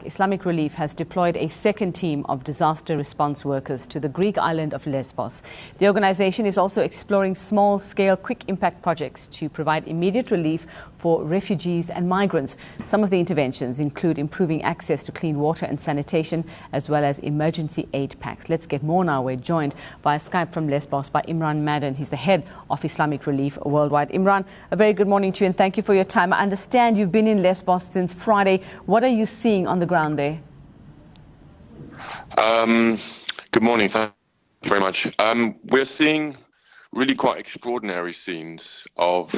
Islamic Relief has deployed a second team of disaster response workers to the Greek island of Lesbos. The organization is also exploring small-scale, quick-impact projects to provide immediate relief for refugees and migrants. Some of the interventions include improving access to clean water and sanitation, as well as emergency aid packs. Let's get more now. We're joined via Skype from Lesbos by Imran Madden. He's the head of Islamic Relief Worldwide. Imran, a very good morning to you and thank you for your time. I understand you've been in Lesbos since Friday. What are you seeing on the ground there? Good morning. Thank you very much. We're seeing really quite extraordinary scenes of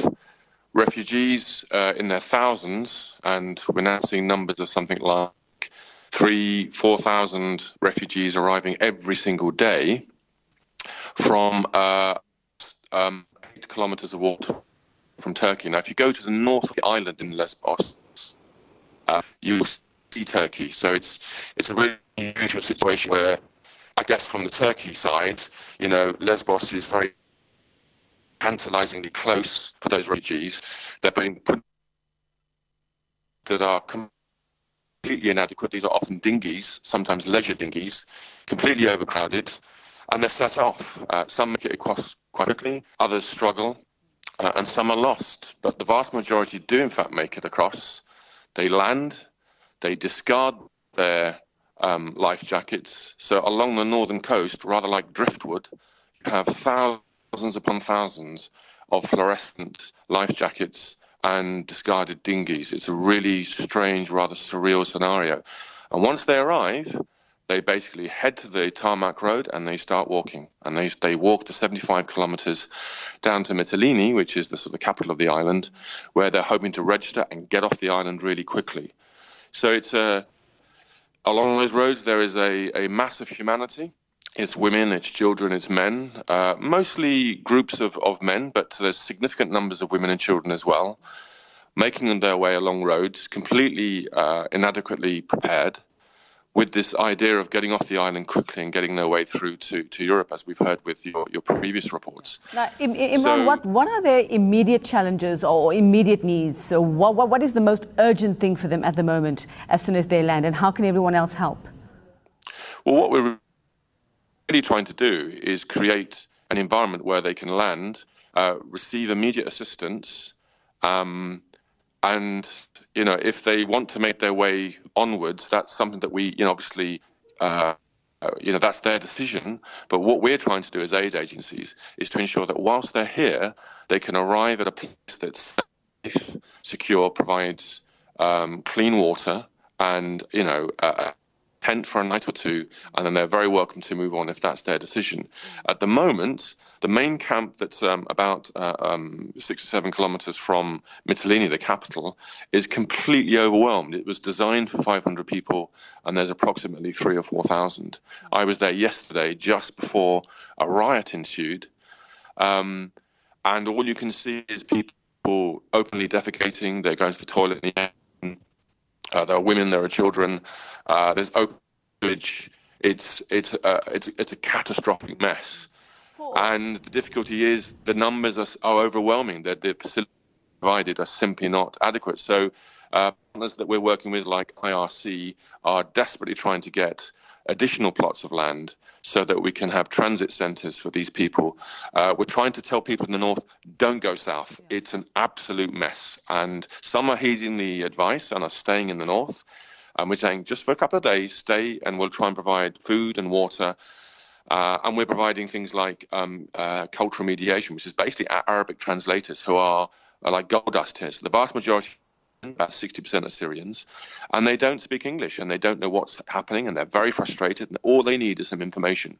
refugees in their thousands, and we're now seeing numbers of something like 3,000-4,000 refugees arriving every single day from 8 kilometers of water from Turkey. Now, if you go to the north of the island in Lesbos, you'll see Turkey. So it's a really unusual situation where, I guess, from the Turkey side, you know, Lesbos is very tantalizingly close for those refugees. They're being put that are completely inadequate. These are often dinghies, sometimes leisure dinghies, completely overcrowded, and they're set off. Some make it across quite quickly, others struggle, and some are lost. But the vast majority do, in fact, make it across. They land, they discard their life jackets. So along the northern coast, rather like driftwood, you have thousands upon thousands of fluorescent life jackets and discarded dinghies. It's a really strange, rather surreal scenario. And once they arrive, they basically head to the tarmac road and they start walking. And they walk the 75 kilometers down to Mytilene, which is the sort of capital of the island, where they're hoping to register and get off the island really quickly. So it's along those roads, there is a mass of humanity. It's women, it's children, it's men, mostly groups of men, but there's significant numbers of women and children as well, making their way along roads, completely inadequately prepared, with this idea of getting off the island quickly and getting their way through to Europe, as we've heard with your previous reports. Now, Imran, what are their immediate challenges or immediate needs? So what is the most urgent thing for them at the moment as soon as they land, and how can everyone else help? Well, what we're really trying to do is create an environment where they can land, receive immediate assistance, and, you know, if they want to make their way onwards, that's something that we, obviously, that's their decision. But what we're trying to do as aid agencies is to ensure that whilst they're here, they can arrive at a place that's safe, secure, provides clean water and, a tent for a night or two, and then they're very welcome to move on if that's their decision. At the moment, the main camp that's about 6 or 7 kilometers from Mytilene, the capital, is completely overwhelmed. It was designed for 500 people, and there's approximately 3,000 or 4,000. I was there yesterday, just before a riot ensued, and all you can see is people openly defecating. They're going to the toilet in the end. There are women, there are children, there's open sewage. It's a catastrophic mess. And the difficulty is the numbers are overwhelming. The facilities provided are simply not adequate. So partners that we're working with, like IRC, are desperately trying to get additional plots of land so that we can have transit centres for these people. We're trying to tell people in the north, don't go south. It's an absolute mess. And some are heeding the advice and are staying in the north. And we're saying just for a couple of days, stay, and we'll try and provide food and water. And we're providing things like cultural mediation, which is basically Arabic translators who are like gold dust here. So the vast majority, about 60%, are Syrians, and they don't speak English and they don't know what's happening, and they're very frustrated, and all they need is some information.